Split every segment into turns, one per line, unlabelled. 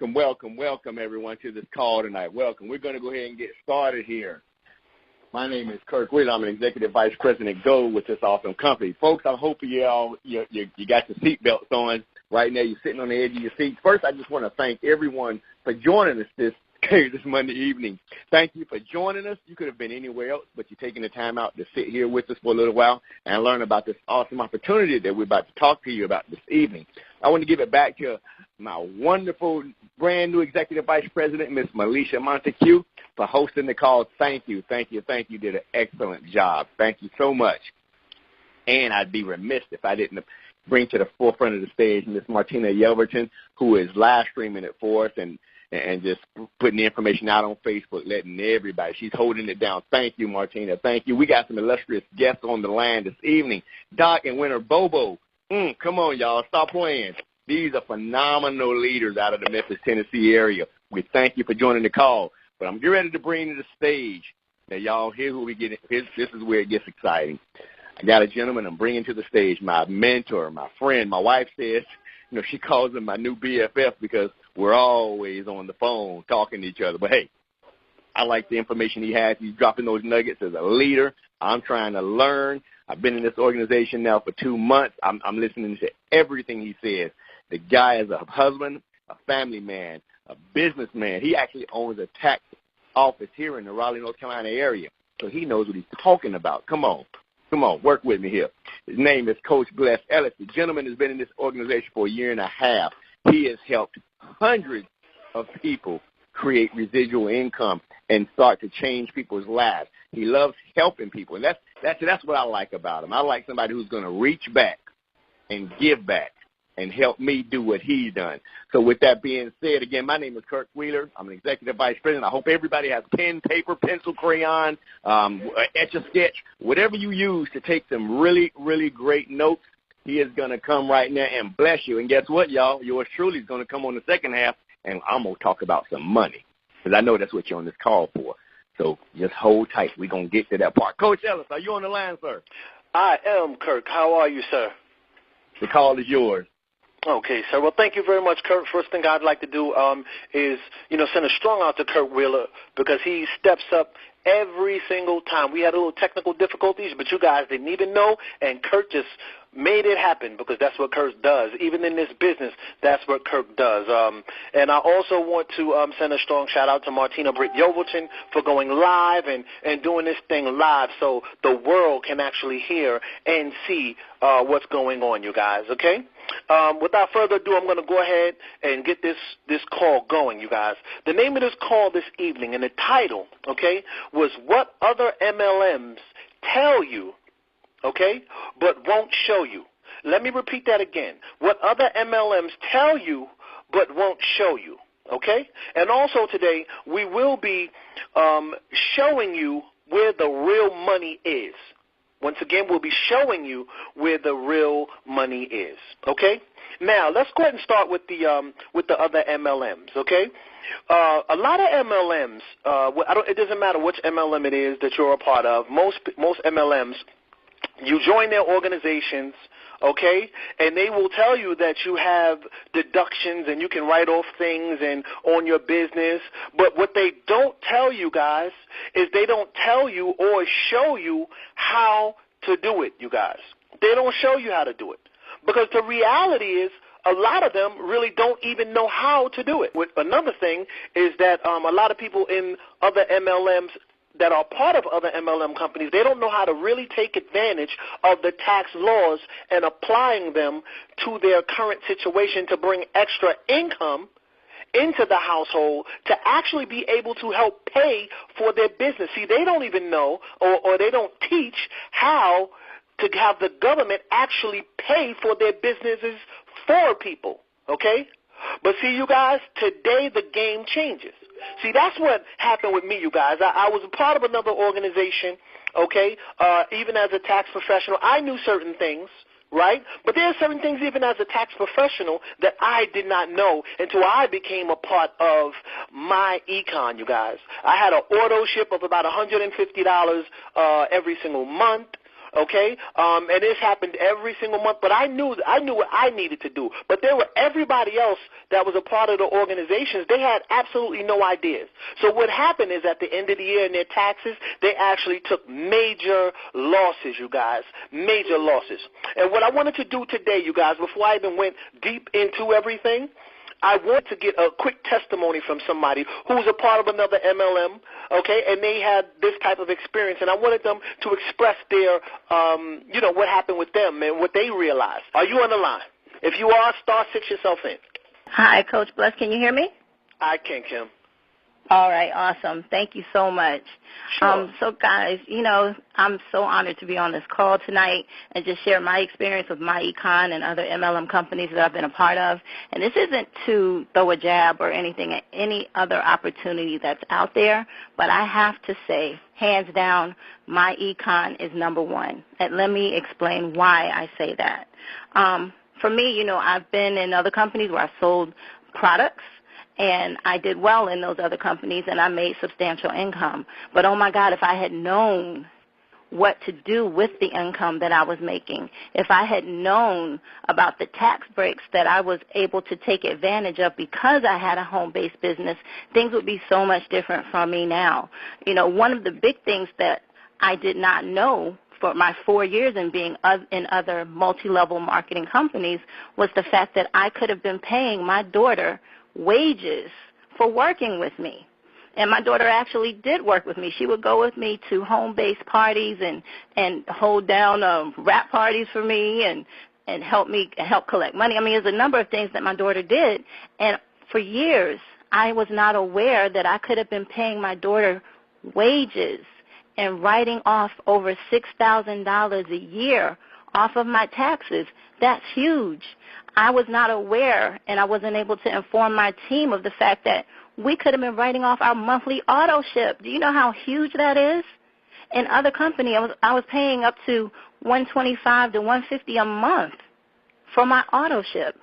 welcome, everyone, to this call tonight. Welcome. We're going to go ahead and get started here. My name is Kirk Wheeler. I'm an Executive Vice President Gold with this awesome company. Folks, I hope you got your seatbelts on. Right now, you're sitting on the edge of your seats. First, I just want to thank everyone for joining us this Monday evening. Thank you for joining us. You could have been anywhere else, but you're taking the time out to sit here with us for a little while and learn about this awesome opportunity that we're about to talk to you about this evening. I want to give it back to my wonderful brand new Executive Vice President, Miss Melisha Montague, for hosting the call. Thank you. You did an excellent job. Thank you so much. And I'd be remiss if I didn't bring to the forefront of the stage Miss Martina Yelverton, who is live streaming it for us and just putting the information out on Facebook, letting everybody. She's holding it down. Thank you, Martina. Thank you. We got some illustrious guests on the line this evening. Doc and Winter Bobo. Come on, y'all. Stop playing. These are phenomenal leaders out of the Memphis, Tennessee area. We thank you for joining the call. But I'm getting ready to bring to the stage. Now, y'all, here's where we get. This is where it gets exciting. I got a gentleman I'm bringing to the stage, my mentor, my friend. My wife says, she calls him my new BFF because we're always on the phone talking to each other. But, hey, I like the information he has. He's dropping those nuggets as a leader. I'm trying to learn. I've been in this organization now for 2 months. I'm listening to everything he says. The guy is a husband, a family man, a businessman. He actually owns a tax office here in the Raleigh, North Carolina area. So he knows what he's talking about. Come on, work with me here. His name is Coach Bless Ellis. The gentleman has been in this organization for 1.5 years. He has helped hundreds of people create residual income and start to change people's lives. He loves helping people, and that's what I like about him. I like somebody who's going to reach back and give back and help me do what he's done. So with that being said, again, my name is Kirk Wheeler. I'm an Executive Vice President. I hope everybody has pen, paper, pencil, crayon, Etch-a-Sketch, whatever you use to take some really, really great notes. He is going to come right now and bless you. And guess what, y'all? Yours truly is going to come on the second half, and I'm going to talk about some money because I know that's what you're on this call for. So just hold tight. We're going to get to that part. Coach Ellis, are you on the line, sir?
I am, Kirk. How are you, sir?
The call is yours.
Okay, sir. Well, thank you very much, Kirk. First thing I'd like to do is, send a strong out to Kirk Wheeler because he steps up every single time. We had a little technical difficulties, but you guys didn't even know, and Kirk just made it happen because that's what Kirk does. Even in this business, that's what Kirk does. And I also want to send a strong shout-out to Martina Britt Yelverton for going live and doing this thing live so the world can actually hear and see what's going on, you guys, okay? Without further ado, I'm going to go ahead and get this call going, you guys. The name of this call this evening and the title, okay, was What Other MLMs Tell You, okay, but won't show you. Let me repeat that again. What other MLMs tell you but won't show you, okay? And also today we will be showing you where the real money is. Once again, we'll be showing you where the real money is, okay? Now, let's go ahead and start with the other MLMs, okay? A lot of MLMs, it doesn't matter which MLM it is that you're a part of. Most MLMs, you join their organizations, okay, and they will tell you that you have deductions and you can write off things and on your business. But what they don't tell you guys is they don't tell you or show you how to do it, you guys. They don't show you how to do it because the reality is a lot of them really don't even know how to do it. Another thing is that a lot of people in other MLMs that are part of other MLM companies, they don't know how to really take advantage of the tax laws and applying them to their current situation to bring extra income into the household to actually be able to help pay for their business. See, they don't even know or they don't teach how to have the government actually pay for their businesses for people, okay? But see, you guys, today the game changes. See, that's what happened with me, you guys. I was a part of another organization, okay, even as a tax professional. I knew certain things, right? But there are certain things even as a tax professional that I did not know until I became a part of myEcon, you guys. I had an auto ship of about $150 every single month. okay? And this happened every single month, but I knew what I needed to do. But there were everybody else that was a part of the organizations, they had absolutely no ideas. So what happened is at the end of the year in their taxes, they actually took major losses, you guys, major losses. And what I wanted to do today, you guys, before I even went deep into everything, I want to get a quick testimony from somebody who's a part of another MLM, okay, and they had this type of experience, and I wanted them to express their, what happened with them and what they realized. Are you on the line? If you are, star 6 yourself in.
Hi, Coach Bless. Can you hear me?
I can, Kim.
All right, awesome. Thank you so much.
Sure.
So, guys, I'm so honored to be on this call tonight and just share my experience with myEcon and other MLM companies that I've been a part of. And this isn't to throw a jab or anything at any other opportunity that's out there, but I have to say, hands down, myEcon is number one. And let me explain why I say that. For me, I've been in other companies where I've sold products, and I did well in those other companies, and I made substantial income. But, oh, my God, if I had known what to do with the income that I was making, if I had known about the tax breaks that I was able to take advantage of because I had a home-based business, things would be so much different from me now. One of the big things that I did not know for my 4 years in being in other multi-level marketing companies was the fact that I could have been paying my daughter wages for working with me. And my daughter actually did work with me. She would go with me to home-based parties and hold down rap parties for me and help collect money. I mean, there's a number of things that my daughter did. And for years, I was not aware that I could have been paying my daughter wages and writing off over $6,000 a year off of my taxes. That's huge. I was not aware, and I wasn't able to inform my team of the fact that we could have been writing off our monthly auto ship. Do you know how huge that is? In other companies, I was paying up to $125 to $150 a month for my auto ship,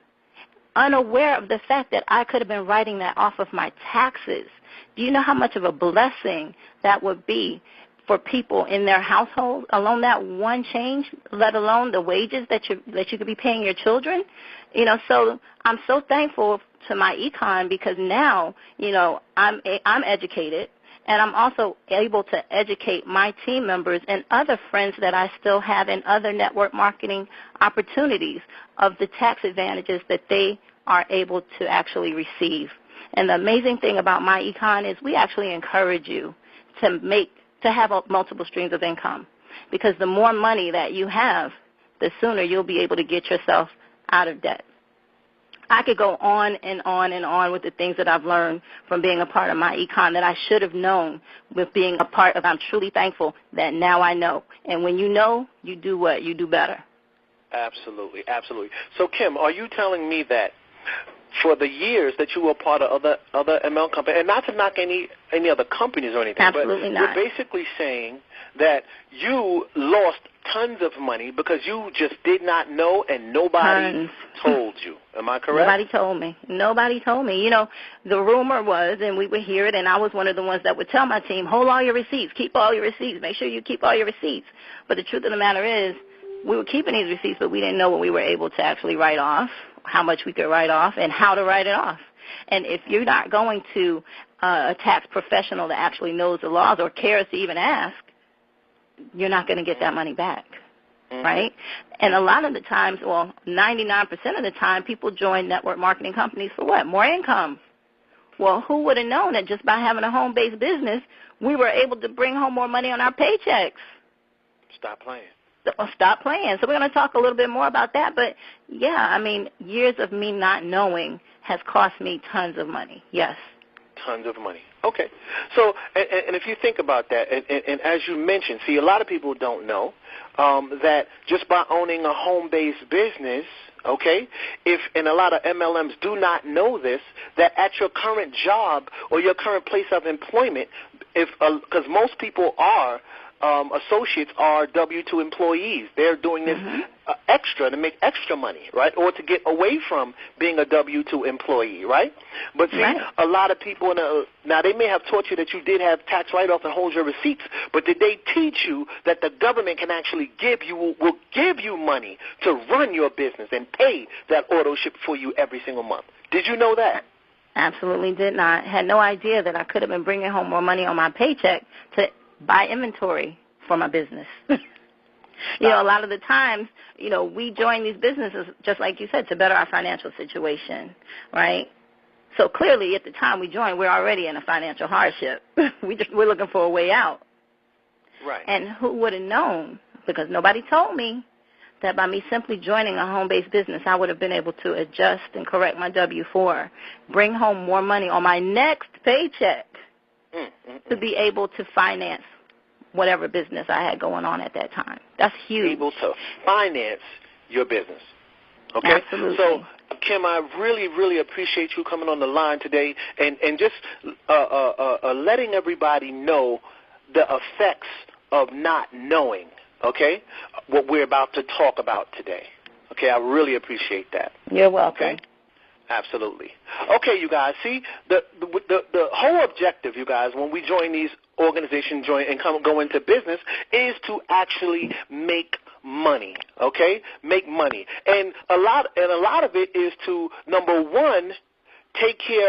unaware of the fact that I could have been writing that off of my taxes. Do you know how much of a blessing that would be for people in their household, alone that one change, let alone the wages that you could be paying your children? So I'm so thankful to myEcon because now, I'm educated, and I'm also able to educate my team members and other friends that I still have in other network marketing opportunities of the tax advantages that they are able to actually receive. And the amazing thing about myEcon is we actually encourage you to have multiple streams of income, because the more money that you have, the sooner you'll be able to get yourself out of debt. I could go on and on and on with the things that I've learned from being a part of myEcon that I should have known with being a part of. I'm truly thankful that now I know. And when you know, you do what? You do better.
Absolutely, absolutely. So, Kim, are you telling me that for the years that you were part of other ML companies, and not to knock any other companies or anything,
absolutely
but
not.
You're basically saying that you lost tons of money because you just did not know and nobody told you. Am I correct?
Nobody told me. The rumor was, and we would hear it, and I was one of the ones that would tell my team, hold all your receipts, keep all your receipts, make sure you keep all your receipts. But the truth of the matter is, we were keeping these receipts, but we didn't know what we were able to actually write off, how much we could write off, and how to write it off. And if you're not going to a tax professional that actually knows the laws or cares to even ask, you're not going to get that money back, right? And a lot of the times, 99% of the time, people join network marketing companies for what? More income. Well, who would have known that just by having a home-based business, we were able to bring home more money on our paychecks?
Stop playing.
So we're going to talk a little bit more about that. But, years of me not knowing has cost me tons of money, yes.
Tons of money. Okay. So, and if you think about that, and as you mentioned, see, a lot of people don't know that just by owning a home-based business, okay, and a lot of MLMs do not know this, that at your current job or your current place of employment, because most people are, associates are W-2 employees. They're doing this extra, to make extra money, right, or to get away from being a W-2 employee, right? But see, a lot of people, now they may have taught you that you did have tax write-off and hold your receipts, but did they teach you that the government can actually will give you money to run your business and pay that auto ship for you every single month? Did you know that?
Absolutely did not. Had no idea that I could have been bringing home more money on my paycheck to buy inventory for my business. You know, a lot of the times, you know, we join these businesses, just like you said, to better our financial situation, right? So clearly at the time we joined, we're already in a financial hardship. We're looking for a way out.
Right.
And who would have known, because nobody told me, that by me simply joining a home-based business, I would have been able to adjust and correct my W-4, bring home more money on my next paycheck to be able to finance whatever business I had going on at that time. That's huge.
Able to finance your business. Okay?
Absolutely.
So, Kim, I really, really appreciate you coming on the line today and just letting everybody know the effects of not knowing, okay, what we're about to talk about today. Okay, I really appreciate that.
You're welcome.
Okay? Absolutely. Okay, you guys, see, the whole objective, you guys, when we join these organizations and go into business is to actually make money, okay? Make money. And a lot of it is to, number one,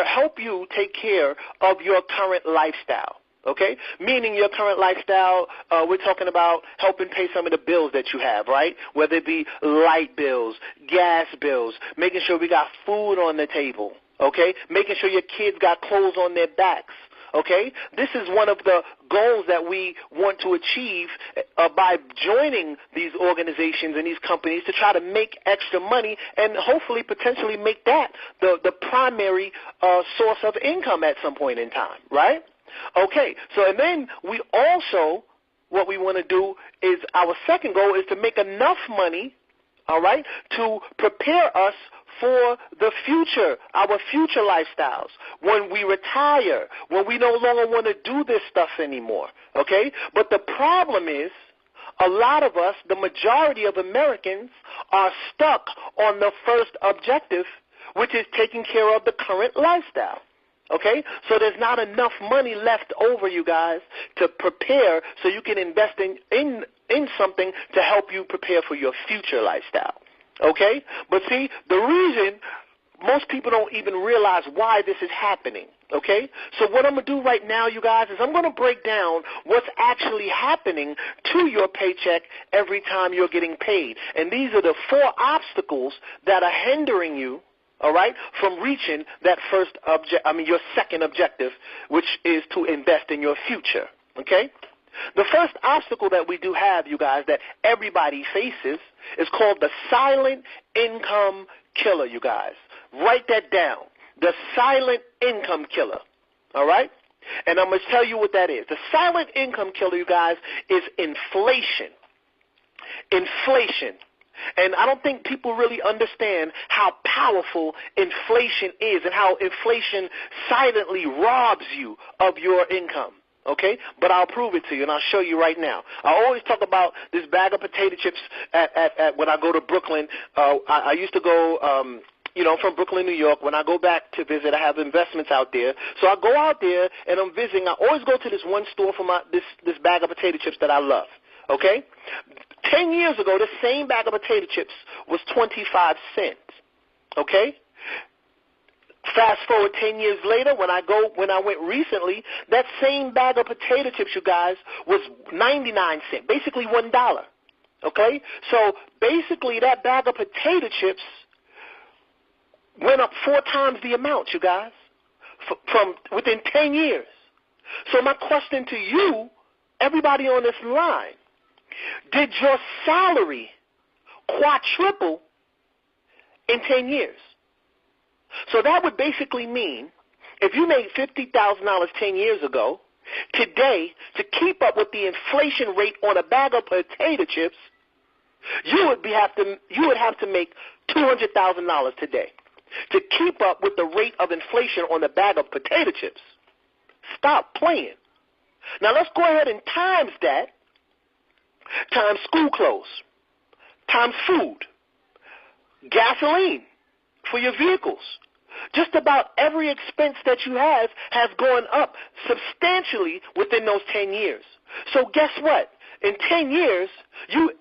help you take care of your current lifestyle. Okay? Meaning your current lifestyle, we're talking about helping pay some of the bills that you have, right? Whether it be light bills, gas bills, making sure we got food on the table, okay? Making sure your kids got clothes on their backs, okay? This is one of the goals that we want to achieve by joining these organizations and these companies to try to make extra money and hopefully potentially make that the primary source of income at some point in time, right? Okay, so and then we also, what we want to do is our second goal is to make enough money, all right, to prepare us for the future, our future lifestyles, when we retire, when we no longer want to do this stuff anymore, okay? But the problem is a lot of us, the majority of Americans, are stuck on the first objective, which is taking care of the current lifestyle. Okay? So there's not enough money left over, you guys, to prepare so you can invest in something to help you prepare for your future lifestyle. Okay? But see, the reason most people don't even realize why this is happening. Okay? So what I'm going to do right now, you guys, is I'm going to break down what's actually happening to your paycheck every time you're getting paid. And these are the 4 obstacles that are hindering you, all right, from reaching that your second objective, which is to invest in your future, okay? The first obstacle that we do have, you guys, that everybody faces is called the silent income killer, you guys. Write that down, the silent income killer, all right? And I'm going to tell you what that is. The silent income killer, you guys, is inflation. Inflation. And I don't think people really understand how powerful inflation is and how inflation silently robs you of your income, okay? But I'll prove it to you, and I'll show you right now. I always talk about this bag of potato chips at when I go to Brooklyn. I used to go, I'm from Brooklyn, New York. When I go back to visit, I have investments out there. So I go out there, and I'm visiting. I always go to this one store for this bag of potato chips that I love, okay? 10 years ago, this same bag of potato chips was 25 cents, okay? Fast forward 10 years later, when I went recently, that same bag of potato chips, you guys, was 99 cents, basically $1, okay? So basically that bag of potato chips went up 4 times the amount, you guys, from within 10 years. So my question to you, everybody on this line, did your salary quadruple in 10 years? So that would basically mean if you made $50,000 10 years ago, today, to keep up with the inflation rate on a bag of potato chips, you would have to make $200,000 today to keep up with the rate of inflation on a bag of potato chips. Stop playing. Now let's go ahead and times that, times school clothes, times food, gasoline for your vehicles. Just about every expense that you have has gone up substantially within those 10 years. So guess what? In 10 years,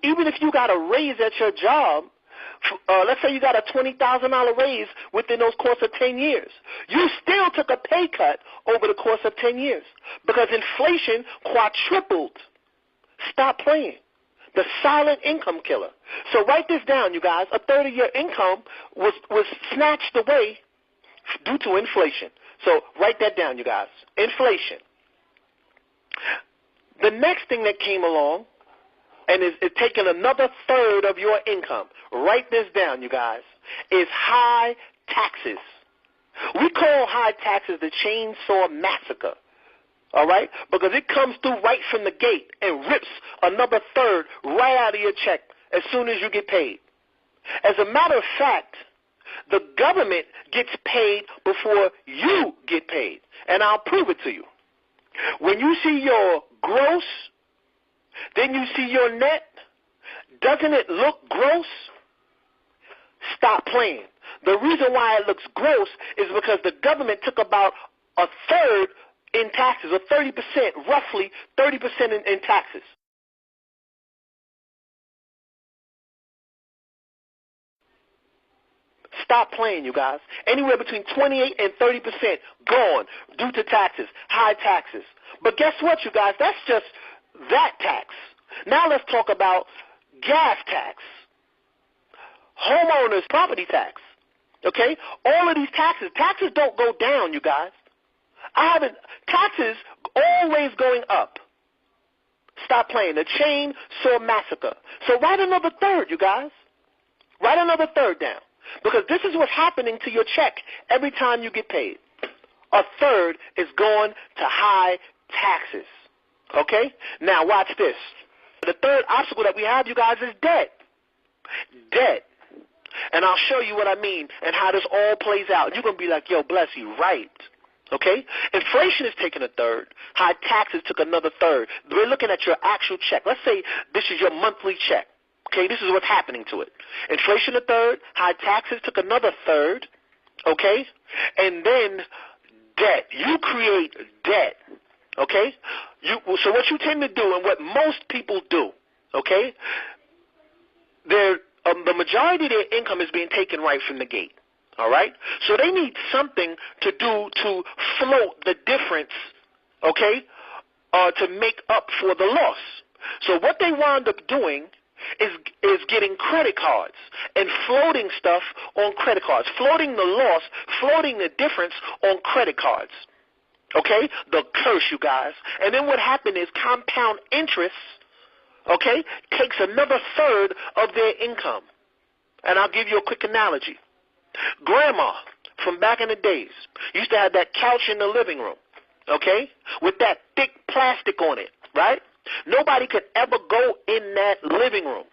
even if you got a raise at your job, let's say you got a $20,000 raise within those course of 10 years, you still took a pay cut over the course of 10 years because inflation quadrupled. Stop playing. The silent income killer. So write this down, you guys. A third of your income was snatched away due to inflation. So write that down, you guys. Inflation. The next thing that came along and is taking another third of your income, write this down, you guys, is high taxes. We call high taxes the chainsaw massacre, all right, because it comes through right from the gate and rips another third right out of your check as soon as you get paid. As a matter of fact, the government gets paid before you get paid, and I'll prove it to you. When you see your gross, then you see your net, doesn't it look gross? Stop playing. The reason why it looks gross is because the government took about a third in taxes, or 30%, roughly 30% in taxes. Stop playing, you guys. Anywhere between 28 and 30% gone due to taxes, high taxes. But guess what, you guys? That's just that tax. Now let's talk about gas tax, homeowners property tax. Okay? All of these taxes don't go down, you guys. Taxes always going up. Stop playing. The chainsaw massacre. So write another third, you guys. Write another third down. Because this is what's happening to your check every time you get paid. A third is going to high taxes. Okay? Now watch this. The third obstacle that we have, you guys, is debt. Debt. And I'll show you what I mean and how this all plays out. You're going to be like, yo, bless you, right. Okay? Inflation is taking a third. High taxes took another third. We're looking at your actual check. Let's say this is your monthly check. Okay, this is what's happening to it. Inflation a third, high taxes took another third, okay? And then debt. You create debt, okay? So what you tend to do and what most people do, okay, the majority of their income is being taken right from the gate, all right? So they need something to do to float the difference, okay, to make up for the loss. So what they wound up doing is getting credit cards and floating stuff on credit cards, floating the loss, floating the difference on credit cards. Okay? The curse, you guys. And then what happened is compound interest, okay, takes another third of their income. And I'll give you a quick analogy. Grandma, from back in the days, used to have that couch in the living room, okay, with that thick plastic on it, right? Nobody could ever go in that living room,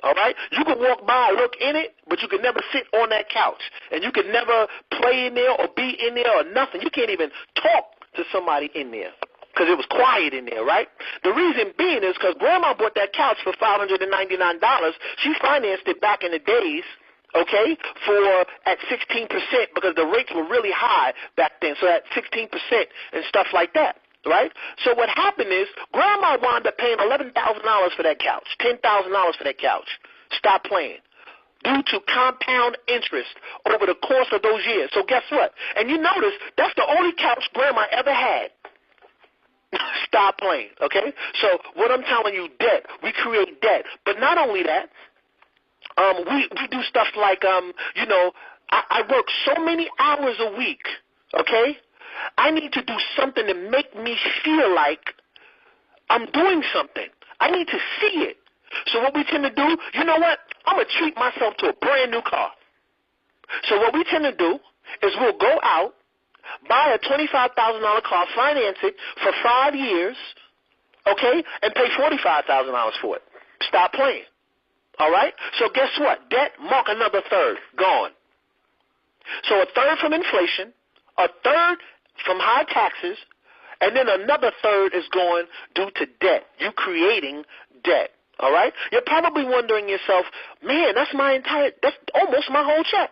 all right? You could walk by, look in it, but you could never sit on that couch. And you could never play in there or be in there or nothing. You can't even talk to somebody in there because it was quiet in there, right? The reason being is because Grandma bought that couch for $599. She financed it back in the days, okay, at 16% because the rates were really high back then, so at 16% and stuff like that. Right? So what happened is Grandma wound up paying $11,000 for that couch, $10,000 for that couch. Stop playing. Due to compound interest over the course of those years. So guess what? And you notice that's the only couch Grandma ever had. Stop playing, okay? So what I'm telling you, debt. We create debt. But not only that, we do stuff like, I work so many hours a week, okay? I need to do something to make me feel like I'm doing something. I need to see it. So what we tend to do, you know what? I'm going to treat myself to a brand new car. So what we tend to do is we'll go out, buy a $25,000 car, finance it for 5 years, okay, and pay $45,000 for it. Stop playing. All right? So guess what? Debt, mark another third, gone. So a third from inflation, a third from high taxes, and then another third is going due to debt. You creating debt, All right? You're probably wondering yourself, man, that's almost my whole check,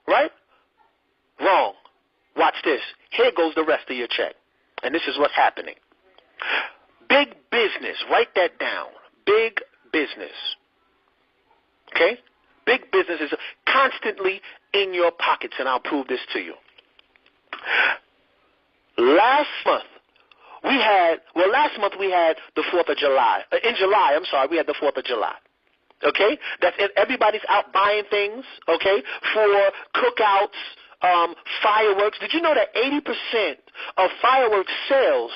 right? Wrong. Watch this. Here goes the rest of your check. And this is what's happening. Big business. Write that down. Big business. Okay? Big business is constantly in your pockets, and I'll prove this to you. Last month we had the 4th of July. In July, we had the 4th of July. Okay? That's it. Everybody's out buying things, okay, for cookouts, fireworks. Did you know that 80% of fireworks sales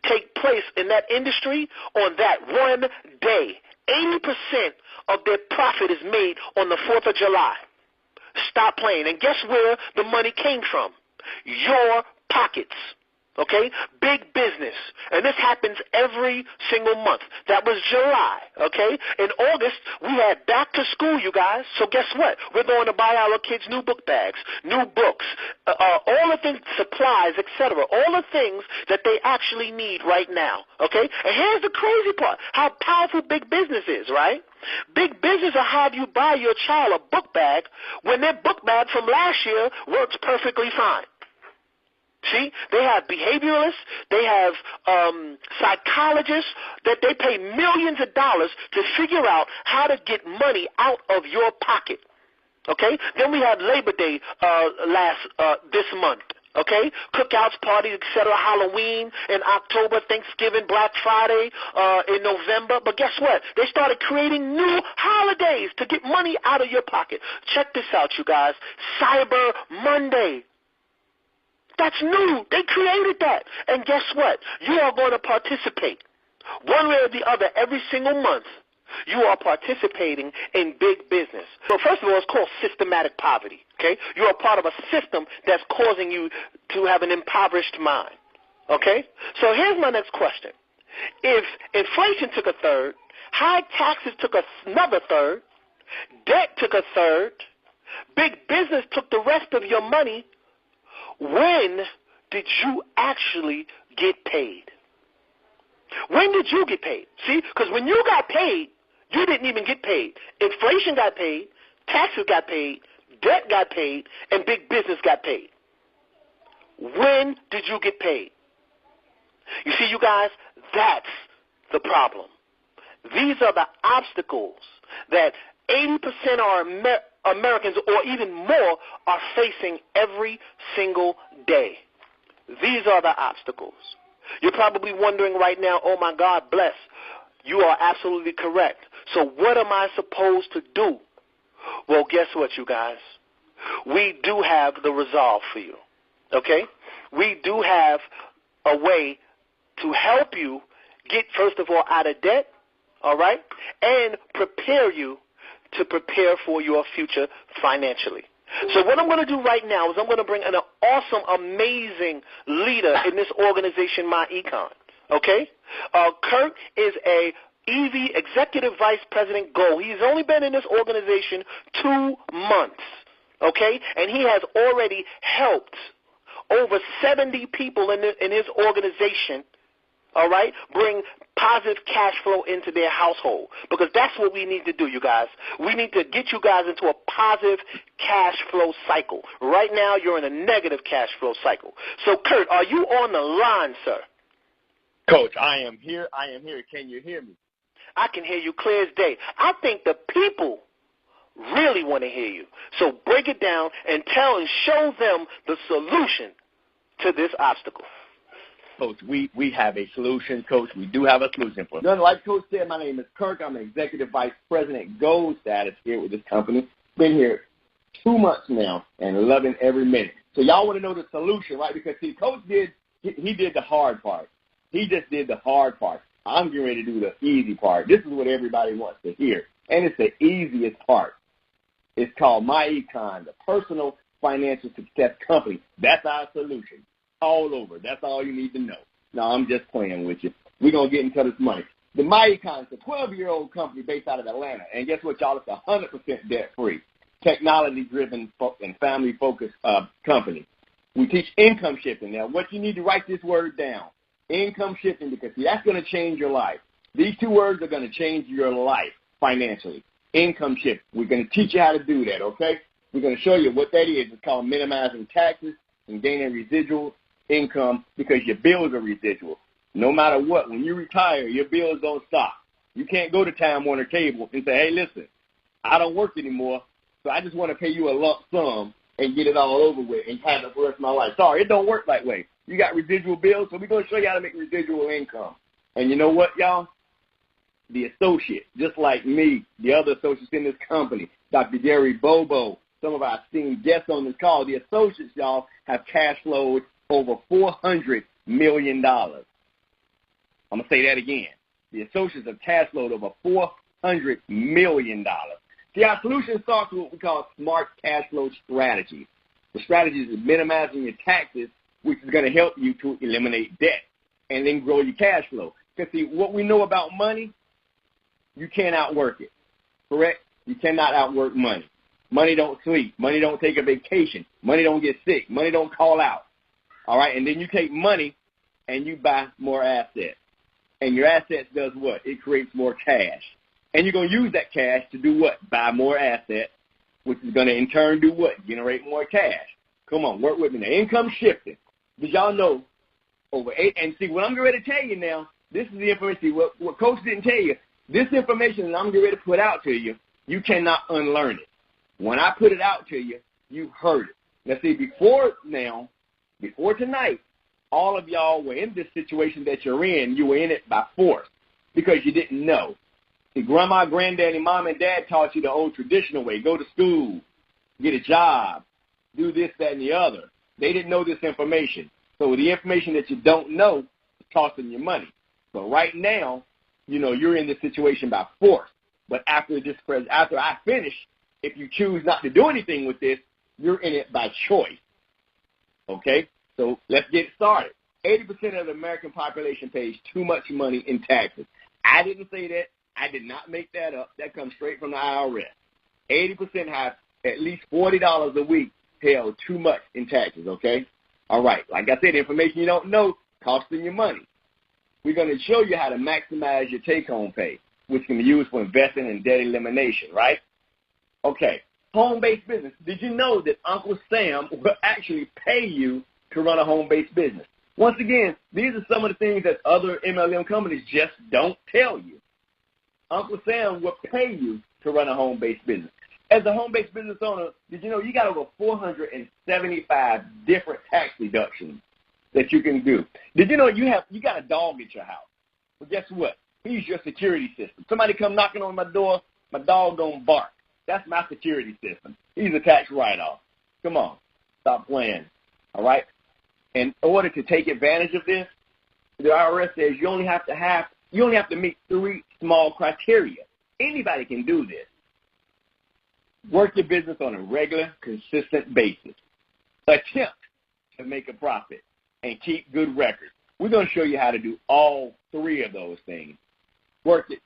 take place in that industry on that one day? 80% of their profit is made on the 4th of July. Stop playing. And guess where the money came from? Your pockets. Okay? Big business. And this happens every single month. That was July. Okay? In August, we had back to school, you guys. So guess what? We're going to buy our kids new book bags, new books, all the things, supplies, etc. All the things that they actually need right now. Okay? And here's the crazy part. How powerful big business is, right? Big business will have you buy your child a book bag when their book bag from last year works perfectly fine. See, they have behavioralists, they have psychologists that they pay millions of dollars to figure out how to get money out of your pocket. Okay? Then we have Labor Day this month. Okay? Cookouts, parties, etc., Halloween in October, Thanksgiving, Black Friday in November. But guess what? They started creating new holidays to get money out of your pocket. Check this out, you guys. Cyber Monday. That's new. They created that. And guess what? You are going to participate one way or the other every single month. You are participating in big business. So first of all, it's called systematic poverty. Okay? You are part of a system that's causing you to have an impoverished mind. Okay? So here's my next question. If inflation took a third, high taxes took another third, debt took a third, big business took the rest of your money, when did you actually get paid? When did you get paid? See, because when you got paid, you didn't even get paid. Inflation got paid, taxes got paid, debt got paid, and big business got paid. When did you get paid? You see, you guys, that's the problem. These are the obstacles that 80% of Americans, or even more, are facing every single day. These are the obstacles. You're probably wondering right now, oh my God, bless. You are absolutely correct. So what am I supposed to do? Well, guess what, you guys? We do have the resolve for you, okay? We do have a way to help you get, first of all, out of debt, all right, and prepare you to prepare for your future financially. So what I'm going to do right now is I'm going to bring an awesome, amazing leader in this organization, myEcon, okay? Kurt is a EV Executive Vice President Go. He's only been in this organization 2 months, okay? And he has already helped over 70 people in his organization, all right, bring positive cash flow into their household, because that's what we need to do, you guys. We need to get you guys into a positive cash flow cycle. Right now, you're in a negative cash flow cycle. So, Kurt, are you on the line, sir?
Coach, I am here. Can you hear me?
I can hear you clear as day. I think the people really want to hear you. So break it down and tell and show them the solution to this obstacle.
Coach, we have a solution, Coach. We do have a solution for it. Like Coach said, my name is Kirk. I'm an Executive Vice President Gold status here with this company. Been here 2 months now and loving every minute. So y'all want to know the solution, right? Because, see, Coach did the hard part. He just did the hard part. I'm getting ready to do the easy part. This is what everybody wants to hear, and it's the easiest part. It's called myEcon, the Personal Financial Success Company. That's our solution. All over. That's all you need to know. No, I'm just playing with you. We're going to get into this money. The myEcon is a 12-year-old company based out of Atlanta. And guess what, y'all? It's 100% debt-free, technology-driven, and family-focused company. We teach income shifting. Now, what you need to write this word down, income shifting, because, see, that's going to change your life. These two words are going to change your life financially. Income shift. We're going to teach you how to do that, okay? We're going to show you what that is. It's called minimizing taxes and gaining residual income because your bills are residual. No matter what, when you retire, your bills don't stop. You can't go to Time Warner Cable and say, hey, listen, I don't work anymore, so I just want to pay you a lump sum and get it all over with and have it for the rest of my life. Sorry, it don't work that way. You got residual bills, so we're going to show you how to make residual income. And you know what, y'all? The associate, just like me, the other associates in this company, Dr. Gary Bobo, some of our esteemed guests on this call, the associates, y'all, have cash flowed over $400 million. I'm going to say that again. The associates have cash flowed over $400 million. See, our solution starts with what we call smart cash flow strategy. The strategy is minimizing your taxes, which is going to help you to eliminate debt and then grow your cash flow. Because, see, what we know about money, you can't outwork it, correct? You cannot outwork money. Money don't sleep. Money don't take a vacation. Money don't get sick. Money don't call out, all right? And then you take money and you buy more assets. And your assets does what? It creates more cash. And you're going to use that cash to do what? Buy more assets, which is going to in turn do what? Generate more cash. Come on, work with me now. Income shifting. Did y'all know over 8? And see, what I'm getting ready to tell you now, this is the information. What Coach didn't tell you, this information that I'm getting ready to put out to you, you cannot unlearn it. When I put it out to you, you heard it. Now, see, before tonight, all of y'all were in this situation that you're in. You were in it by force because you didn't know. See, grandma, granddaddy, mom, and dad taught you the old traditional way. Go to school, get a job, do this, that, and the other. They didn't know this information. So the information that you don't know is costing you money. But right now, you know, you're in this situation by force. But after I finish, if you choose not to do anything with this, you're in it by choice. Okay? So let's get started. 80% of the American population pays too much money in taxes. I didn't say that. I did not make that up. That comes straight from the IRS. 80% have at least $40 a week held too much in taxes, okay? All right. Like I said, information you don't know costing you money. We're going to show you how to maximize your take-home pay, which can be used for investing and debt elimination, right? Okay. Home-based business. Did you know that Uncle Sam will actually pay you to run a home-based business? Once again, these are some of the things that other MLM companies just don't tell you. Uncle Sam will pay you to run a home-based business. As a home-based business owner, did you know you got over 475 different tax deductions that you can do? Did you know you got a dog at your house? Well, guess what? He's your security system. Somebody come knocking on my door, my dog gonna bark. That's my security system. He's a tax write-off. Come on, stop playing. All right. In order to take advantage of this, the IRS says you only have to meet 3 small criteria. Anybody can do this. Work your business on a regular, consistent basis. Attempt to make a profit and keep good records. We're going to show you how to do all 3 of those things. Work it,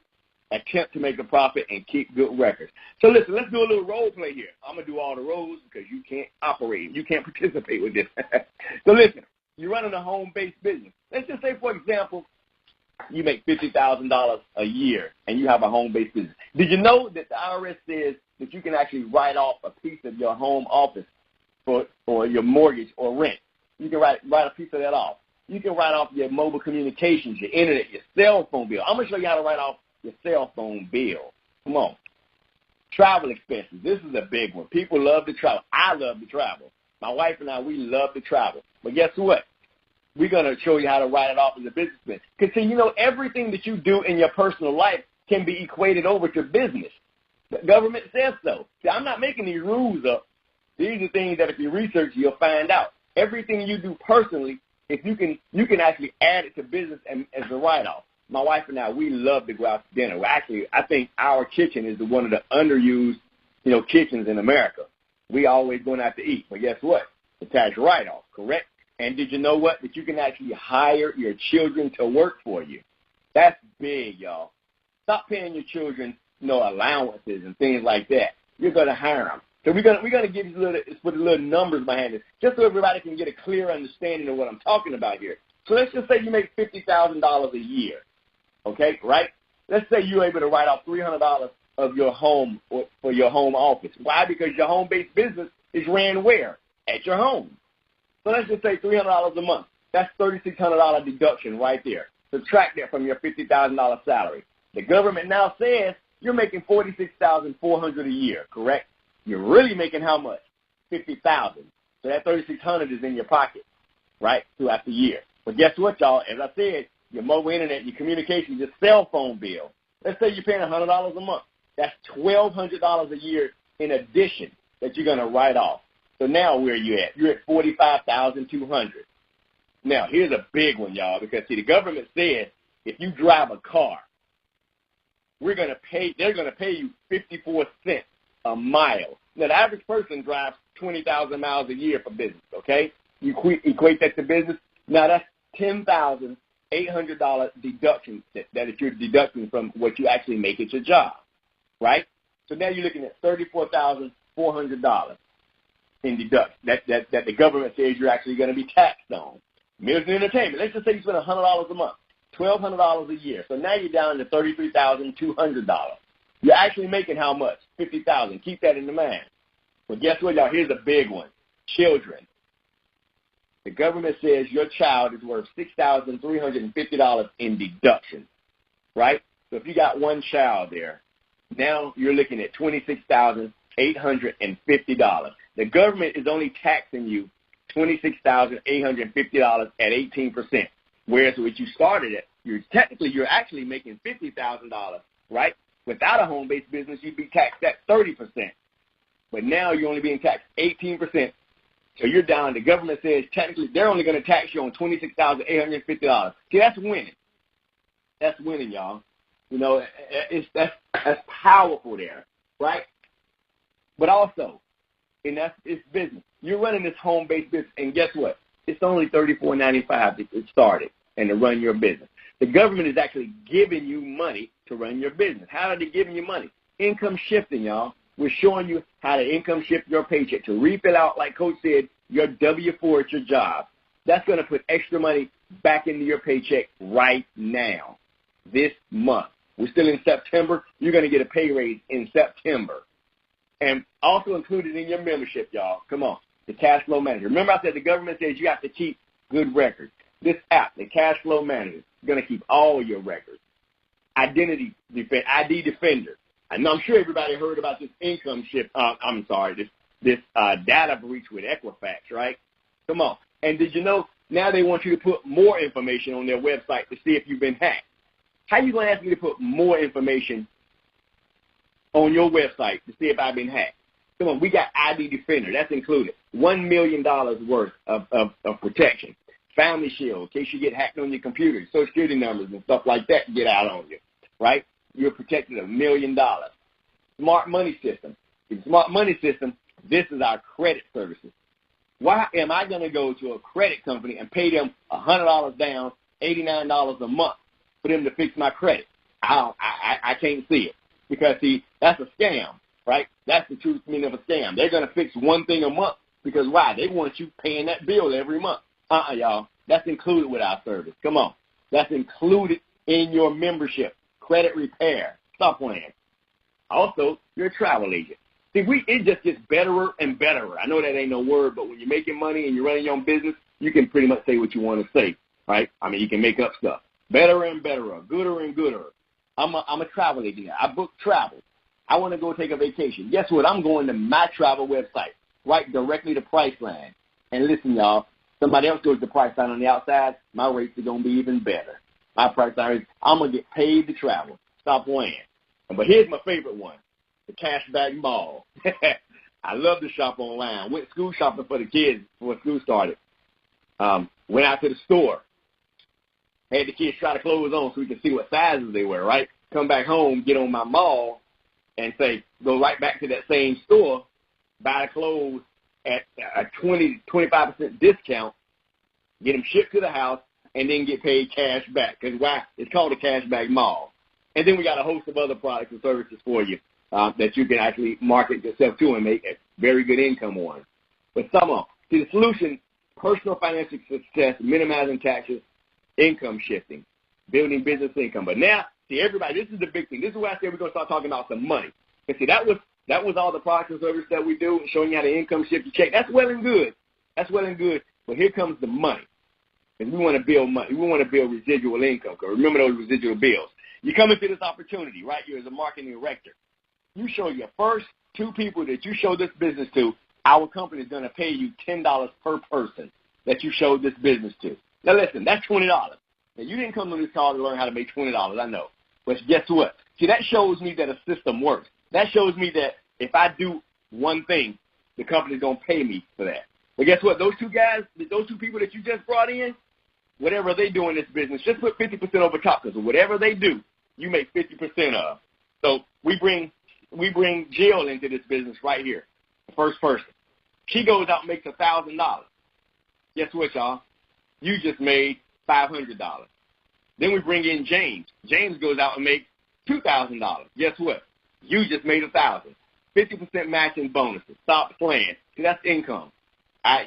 attempt to make a profit, and keep good records. So listen, let's do a little role play here. I'm going to do all the roles because you can't operate. You can't participate with this. So listen, you're running a home-based business. Let's just say, for example, you make $50,000 a year and you have a home-based business. Did you know that the IRS says that you can actually write off a piece of your home office for your mortgage or rent? You can write a piece of that off. You can write off your mobile communications, your internet, your cell phone bill. I'm going to show you how to write off your cell phone bill. Come on. Travel expenses. This is a big one. People love to travel. I love to travel. My wife and I, we love to travel. But guess what? We're going to show you how to write it off as a businessman. Because, see, you know, everything that you do in your personal life can be equated over to business. The government says so. See, I'm not making these rules up. These are things that if you research, you'll find out. Everything you do personally, if you can actually add it to business as a write-off. My wife and I, we love to go out to dinner. Actually, I think our kitchen is one of the underused, kitchens in America. We always going out to eat. But guess what? It's tax write-off, correct? And did you know what? That you can actually hire your children to work for you. That's big, y'all. Stop paying your children, allowances and things like that. You're going to hire them. So we're going to give you put a little numbers behind it, just so everybody can get a clear understanding of what I'm talking about here. So let's just say you make $50,000 a year, okay, right? let's say you're able to write off $300 of your home or for your home office. Why? Because your home-based business is ran where? At your home. So let's just say $300 a month. That's $3,600 deduction right there. Subtract that from your $50,000 salary. The government now says you're making $46,400 a year, correct? You're really making how much? $50,000. So that $3,600 is in your pocket, right, throughout the year. But guess what, y'all? As I said, your mobile internet, your communications, your cell phone bill. Let's say you're paying $100 a month. That's $1,200 a year in addition that you're going to write off. So now where are you at? You're at $45,200. Now, here's a big one, y'all, because, see, the government said if you drive a car, they're going to pay you 54 cents a mile. Now, the average person drives 20,000 miles a year for business, okay? You equate that to business. Now, that's $10,800 deduction that is you're deducting from what you actually make at your job, right? So now you're looking at $34,400 in deduction that the government says you're actually going to be taxed on. Meals and entertainment. Let's just say you spend $100 a month, $1,200 a year. So now you're down to $33,200. You're actually making how much? $50,000. Keep that in the mind. But guess what, y'all? Here's a big one. Children. The government says your child is worth $6,350 in deduction, right? So if you got one child there, now you're looking at $26,850. The government is only taxing you $26,850 at 18%, whereas what you started at, you're actually making $50,000, right? Without a home-based business, you'd be taxed at 30%. But now you're only being taxed 18%. So you're down. The government says technically they're only going to tax you on $26,850. See, that's winning. That's winning, y'all. You know, that's powerful there, right? But also, it's business. You're running this home-based business, and guess what? It's only $34.95 to get started and to run your business. The government is actually giving you money to run your business. How are they giving you money? Income shifting, y'all. We're showing you how to income shift your paycheck, to refill out, like Coach said, your W-4 at your job. That's going to put extra money back into your paycheck right now, this month. We're still in September. You're going to get a pay raise in September. And also included in your membership, y'all, come on, the Cash Flow Manager. Remember I said the government says you have to keep good records. This app, the Cash Flow Manager, is going to keep all your records. ID Defender. And I'm sure everybody heard about this income shift. This data breach with Equifax, right? Come on. And did you know now they want you to put more information on their website to see if you've been hacked? How are you going to ask me to put more information on your website to see if I've been hacked? Come on, we got ID Defender. That's included. $1 million worth of protection. Family Shield, in case you get hacked on your computer, Social Security numbers and stuff like that get out on you, right? You're protected $1 million. Smart Money System. The Smart Money System, this is our credit services. Why am I going to go to a credit company and pay them $100 down, $89 a month for them to fix my credit? I can't see it. Because, see, that's a scam, right? That's the true meaning of a scam. They're going to fix one thing a month because, why? They want you paying that bill every month. Y'all. That's included with our service. Come on. That's included in your membership. Credit repair. Stop playing. Also, you're a travel agent. See, it just gets betterer and betterer. I know that ain't no word, but when you're making money and you're running your own business, you can pretty much say what you want to say, right? I mean, you can make up stuff. Betterer and betterer. Gooder and gooder. I'm a travel agent. I book travel. I want to go take a vacation. Guess what? I'm going to my travel website, right directly to Priceline. And listen, y'all, somebody else goes to Priceline on the outside, my rates are going to be even better. My Priceline, I'm going to get paid to travel. Stop playing. But here's my favorite one, the Cashback Mall. I love to shop online. Went school shopping for the kids before school started. Went out to the store. Had the kids try the clothes on so we could see what sizes they were, right? Come back home, get on my mall, and go right back to that same store, buy the clothes at a 25% discount, get them shipped to the house, and then get paid cash back. Because why? It's called a Cashback Mall. And then we got a host of other products and services for you that you can actually market yourself to and make a very good income on. But see, the solution, personal financial success, minimizing taxes, income shifting, building business income. But now, See, everybody, this is the big thing. This is where I said we're going to start talking about some money. And see, that was all the products and services that we do, showing you how to income shift your check. That's well and good. That's well and good. But here comes the money. And we want to build money. We want to build residual income. Because remember those residual bills. You come into this opportunity, right? You're as a marketing director. You show your first 2 people that you show this business to, our company is going to pay you $10 per person that you showed this business to. Now, listen, that's $20. Now, you didn't come to this call to learn how to make $20, I know. But guess what? See, that shows me that a system works. That shows me that if I do one thing, the company's going to pay me for that. But guess what? Those 2 guys, those 2 people that you just brought in, whatever they do in this business, just put 50% over top, because whatever they do, you make 50% of. So we bring Jill into this business right here, the first person. She goes out and makes $1,000. Guess what, y'all? You just made $500. Then we bring in James. James goes out and makes $2,000. Guess what? You just made $1,000. 50% matching bonuses. Stop playing. See, that's income.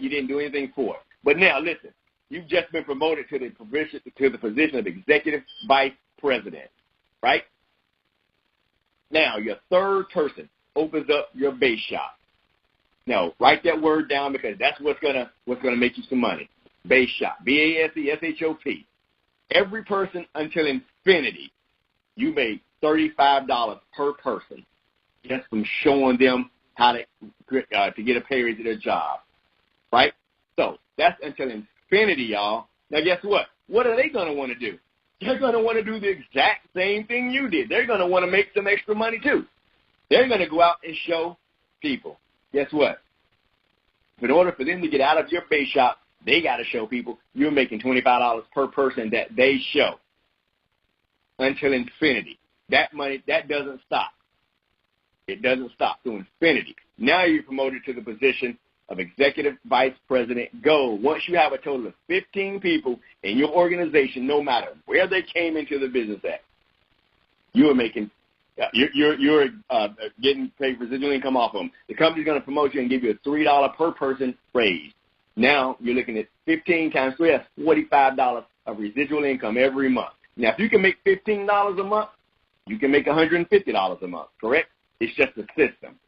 You didn't do anything for it. But now, listen, you've just been promoted to the position of executive vice president, right? Now, your third person opens up your base shop. Now, write that word down because that's what's gonna make you some money. Base shop, BASESHOP. Every person until infinity, you make $35 per person just from showing them how to get a pay raise at their job, right? So that's until infinity, y'all. Now, guess what? What are they going to want to do? They're going to want to do the exact same thing you did. They're going to want to make some extra money, too. They're going to go out and show people. Guess what? In order for them to get out of your base shop, they got to show people you're making $25 per person that they show until infinity. That money, that doesn't stop. It doesn't stop to infinity. Now you're promoted to the position of executive vice president. Go. Once you have a total of 15 people in your organization, no matter where they came into the business at, you are making, you're getting paid residual income off of them. The company's going to promote you and give you a $3 per person raise. Now you're looking at 15 times 3, that's $45 of residual income every month. Now, if you can make $15 a month, you can make $150 a month, correct? It's just a system.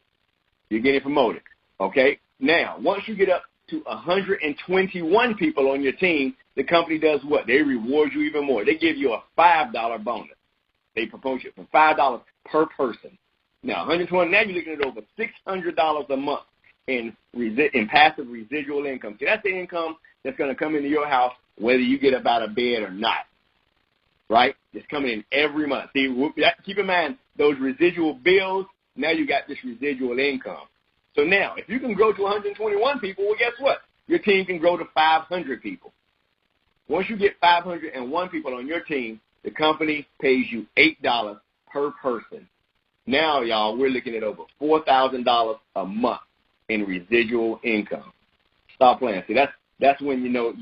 You're getting promoted, okay? Now, once you get up to 121 people on your team, the company does what? They reward you even more. They give you a $5 bonus. They propose you for $5 per person. Now, 120, now you're looking at over $600 a month in passive residual income. See, that's the income that's going to come into your house whether you get up out of bed or not, right? It's coming in every month. See, keep in mind, those residual bills, now you got this residual income. So now, if you can grow to 121 people, well, guess what? Your team can grow to 500 people. Once you get 501 people on your team, the company pays you $8 per person. Now, y'all, we're looking at over $4,000 a month in residual income. Stop playing. See, that's when you know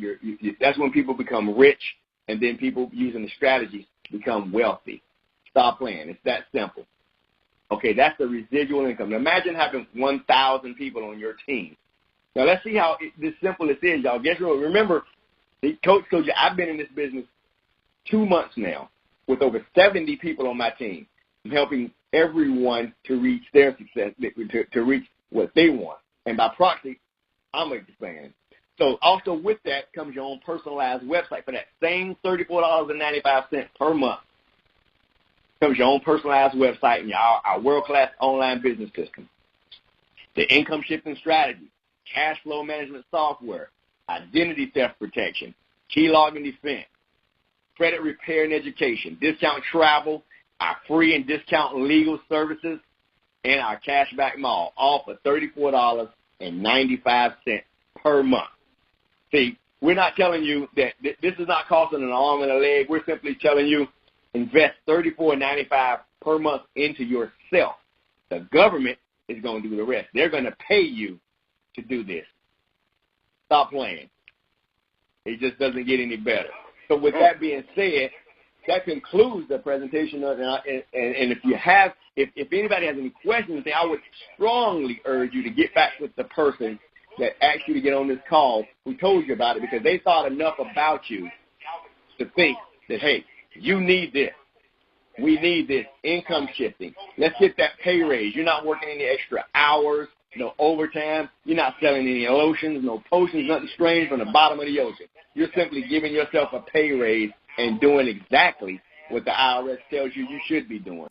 that's when people become rich, and then people using the strategies become wealthy. Stop playing. It's that simple. Okay, that's the residual income. Now, imagine having 1,000 people on your team. Now, let's see how this simple this is, y'all. Guess what? Remember, the coach told you I've been in this business 2 months now with over 70 people on my team. I'm helping everyone to reach their success, to reach what they want. And by proxy, I'm expanding. So also with that comes your own personalized website for that same $34.95 per month. Comes your own personalized website and our world-class online business system. The income shifting strategy, cash flow management software, identity theft protection, key login defense, credit repair and education, discount travel, our free and discount legal services, and our cashback mall, all for $34.95 per month. See, we're not telling you that this is not costing an arm and a leg. We're simply telling you invest $34.95 per month into yourself. The government is going to do the rest. They're going to pay you to do this. Stop playing. It just doesn't get any better. So with that being said, that concludes the presentation. And if anybody has any questions, I would strongly urge you to get back with the person that asked you to get on this call who told you about it, because they thought enough about you to think that, hey, you need this. We need this income shifting. Let's get that pay raise. You're not working any extra hours, no overtime. You're not selling any lotions, no potions, nothing strange from the bottom of the ocean. You're simply giving yourself a pay raise and doing exactly what the IRS tells you you should be doing.